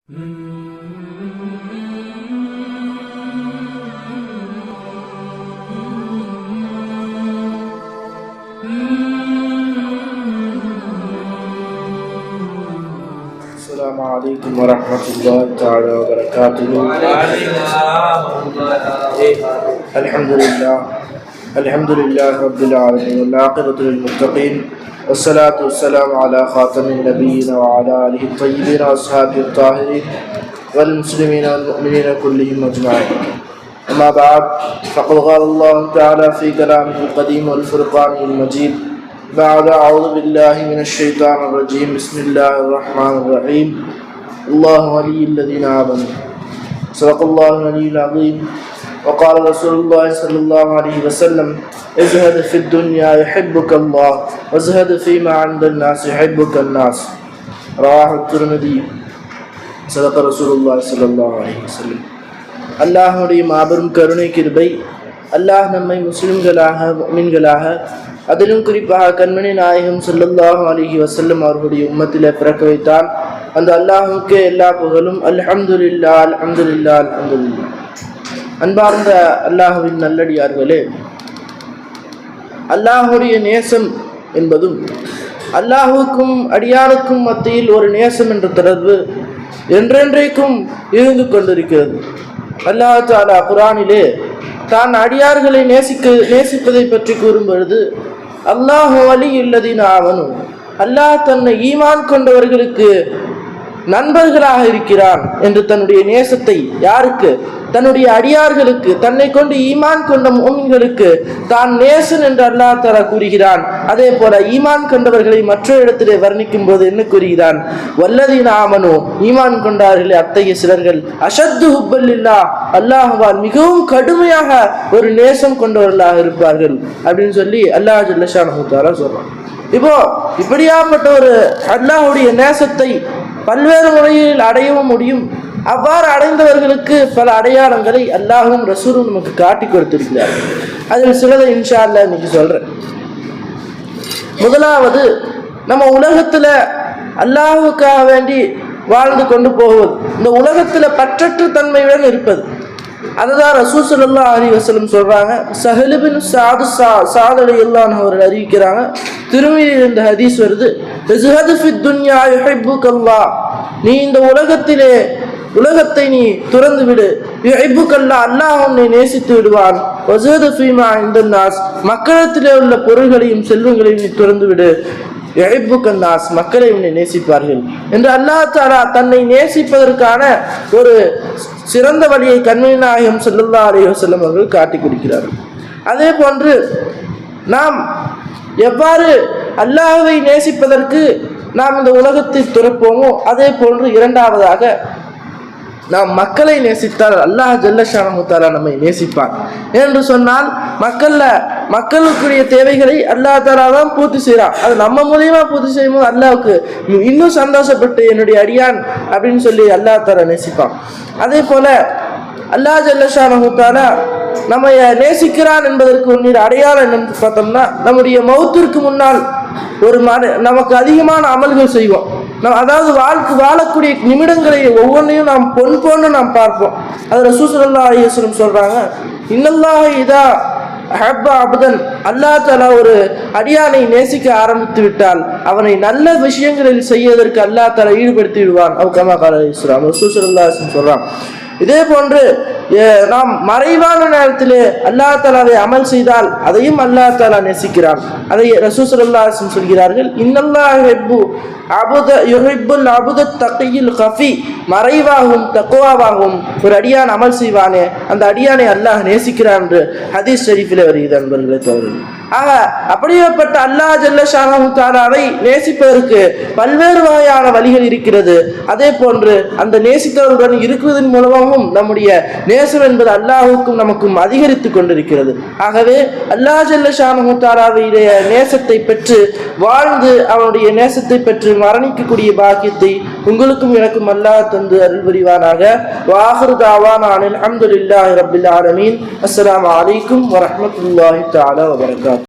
السلام عليكم ورحمة الله تعالى وبركاته. الحمد لله رب العالمين والعاقبة للمتقين والصلاة والسلام على خاتم النبيين وعلى آله الطيبين وأصحابه الطاهرين والمسلمين والمؤمنين كلهم أجمعين. أما بعد فقد قال الله تعالى في كلامه القديم والفرقان المجيد بعد أعوذ بالله من الشيطان الرجيم بسم الله الرحمن الرحيم الله ولي الذين آمنوا صدق الله العلي العظيم. وقال رسول الله صلى الله عليه وسلم ازهد في الدنيا يحبك الله وازهد فيما عند الناس يحبك الناس رواه الترمذي صدق رسول الله صلى الله عليه وسلم. அல்லாஹ்வுடைய மாபெரும் கருணை கிருபை, அல்லாஹ் நம்மை முஸ்லிம்களாக முஃமின்களாக அதிலும் குறிப்பாக கண்மணி நாயகம் ஸல்லல்லாஹு அலைஹி வஸல்லம் அவர்களுடைய உம்மத்திலே பிறக்க வைத்தான். அந்த அல்லாஹ்வுக்கே எல்லா புகழும். அல்ஹம்துலில்லாஹ் அல்ஹம்துலில்லாஹ் அல்ஹம்துலில்லாஹ். அன்பார்ந்த அல்லாஹ்வின் நல்லடியார்களே, அல்லாஹுடைய நேசம் என்பதும் அல்லாஹுக்கும் அடியாருக்கும் மத்தியில் ஒரு நேசம் என்ற தொடர்பு என்றென்றைக்கும் இருந்து கொண்டிருக்கிறது. அல்லாஹ் தஆலா குர்ஆனிலே தான் அடியார்களை நேசிப்பதை பற்றி கூறும் பொழுது அல்லாஹு வலியுல்லதீன ஆமனு, அல்லாஹ் தன்னை ஈமான் கொண்டவர்களுக்கு நண்பர்களாக இருக்கிறான் என்று தன்னுடைய நேசத்தை யாருக்கு? தன்னுடைய அடியார்களுக்கு, தன்னை கொண்டு ஈமான் கொண்ட முஃமின்களுக்கு தான் நேசன் என்று அல்லாஹ் தஆலா கூறுகிறான். அதே போல ஈமான் கொண்டவர்களை மற்றொரு இடத்திலே வர்ணிக்கும் போது என்ன கூறுகிறான்? வல்லதீன ஆமனு, ஈமான் கொண்டார்களே அத்தகைய சிலர்கள் அஷத்து ஹுப்பல்லில்லாஹ், அல்லாஹ்வால் மிகவும் கடுமையாக ஒரு நேசம் கொண்டவர்களாக இருப்பார்கள் அப்படின்னு சொல்லி அல்லாஹ் ஜல்ல ஷானஹு தஆலா சொல்றான். இப்போ இப்படியாப்பட்ட ஒரு அல்லாஹ்வுடைய நேசத்தை பல்வேறு முறையில் அடையவும் முடியும். அவ்வாறு அடைந்தவர்களுக்கு பல அடையாளங்களை அல்லாஹும் ரசூலும் நமக்கு காட்டி கொடுத்திருக்கிறார்கள். அதில் சிலதை இன்ஷா அல்லாஹ் இன்னைக்கு சொல்றேன். முதலாவது, நம்ம உலகத்துல அல்லாஹுக்காக வேண்டி வாழ்ந்து கொண்டு போவது, இந்த உலகத்துல பற்றற்ற தன்மையுடன் இருப்பது. அதுதான் ரசூல் ஸல்லல்லாஹு அலைஹி வஸல்லம் சொல்றாங்க. ஸஹல் பின் ஸஅத் ரலியல்லாஹு அன்ஹு அவர்கள் அறிவிக்கிறாங்க, திருமதியில் இந்த ஹதீஸ் வருது, இஸ்ஹது ஃபித் துன்யா யுஹிப்புக்கல்லாஹ், நீ இந்த உலகத்தை நீ துறந்து விடு, யுஹிப்புக்கல்லாஹ், அல்லாஹ் உன்னை நேசித்து விடுவான், வஸஹது ஃபீமா இந்தன்னாஸ், மக்களிடத்திலே உள்ள பொருள்களையும் செல்வங்களையும் நீ துறந்து விடு, யுஹிப்புக்கன் நாஸ், மக்களை உன்னை நேசிப்பார்கள் என்று அல்லாஹ் தஆலா தன்னை நேசிப்பதற்கான ஒரு சிறந்த வழியை கண்மணி நாயகம் ஸல்லல்லாஹு அலைஹி வஸல்லம் அவர்கள் காட்டி கொடுக்கிறார்கள். அதே போன்று நாம் எவ்வாறு அல்லாஹ்வை நேசிப்பதற்கு நாம் இந்த உலகத்தை துறப்போமோ அதே போன்று இரண்டாவதாக நாம் மக்களை நேசித்தால் அல்லாஹ் ஜல்ல ஷானஹு தஆலா நம்மை நேசிப்பான். என்று சொன்னால் மக்களுக்குரிய தேவைகளை அல்லாஹ் தஆலா தான் பூர்த்தி செய்கிறான். அது நம்ம மூலியமா பூர்த்தி செய்யும்போது அல்லாஹ்வுக்கு இன்னும் சந்தோஷப்பட்டு என்னுடைய அடியான் அப்படின்னு சொல்லி அல்லாஹ் தஆலா நேசிப்பான். அதே போல அல்லாஹ் ஜல்ல ஷானஹு தஆலா நம்ம நேசிக்கிறான் என்பதற்கு ஒன்றிய அடையாளம் என்னன்னு பார்த்தோம்னா, நம்முடைய மௌத்திற்கு முன்னால் நமக்கு அதிகமான அமல்கள் செய்வோம். அதாவது வாழக்கூடிய நிமிடங்களை ஒவ்வொன்றையும் நாம் பொன் போன்று நாம் பார்ப்போம். அது ரசூல் ஸல்லல்லாஹு அலைஹி வஸல்லம் சொல்றாங்க, இன்னல்லாஹ இதா அஹப்ப அப்தன், அல்லாஹ் தஆலா ஒரு அடியானை நேசிக்க ஆரம்பித்து விட்டால் அவனை நல்ல விஷயங்களில் செய்வதற்கு அல்லாஹ் தஆலா ஈடுபடுத்தி விடுவான். அவு கமா கால இஸ்லாம், ரசூல் ஸல்லல்லாஹு அலைஹி வஸல்லம் சொல்றாங்க. இதே போன்று நாம் மறைவான நேரத்திலே அல்லாஹ் தஆலாவை அமல் செய்தால் அதையும் அல்லாஹ் தஆலா நேசிக்கிறான். அதை ரசூல் ஸல்லல்லாஹு அலைஹி வஸல்லம் சொல்கிறார்கள், இன்னல்லாஹ யுஹிப்புல் அப்தத் தகியுல் கஃபி, மறைவாகவும் தக்வாவாகவும் ஒரு அடியான் அமல் செய்வானே அந்த அடியானை அல்லாஹ் நேசிக்கிறான் என்று ஹதீஸ் ஷரீஃபிலே வருகிறது. அன்பர்களே தோழர்களே, ஆக அப்படியேப்பட்ட அல்லாஹ் ஜல்ல ஷானஹு தஆலாவை நேசிப்பதற்கு பல்வேறு வகையான வழிகள் இருக்கிறது. அதே போன்று அந்த நேசித்தவருடன் இருக்குவதன் மூலமாகவும் நம்முடைய நேசம் என்பது அல்லாஹுக்கும் நமக்கும் அதிகரித்து கொண்டிருக்கிறது. ஆகவே அல்லாஹ் ஜல்ல ஷானஹு தஆலாவுடைய நேசத்தை பெற்று வாழ்ந்து அவனுடைய நேசத்தை பெற்று மரணிக்கக்கூடிய பாக்கியத்தை உங்களுக்கும் எனக்கும் அல்லாஹ் தந்து அருள் புரிவானாக. வாஹிரு தஅவானா அல்ஹம்துலில்லாஹி ரப்பில் ஆலமீன். அஸ்ஸலாமு அலைக்கும் வரஹ்மத்துல்லாஹி தஆலா வபரகாத்துஹு.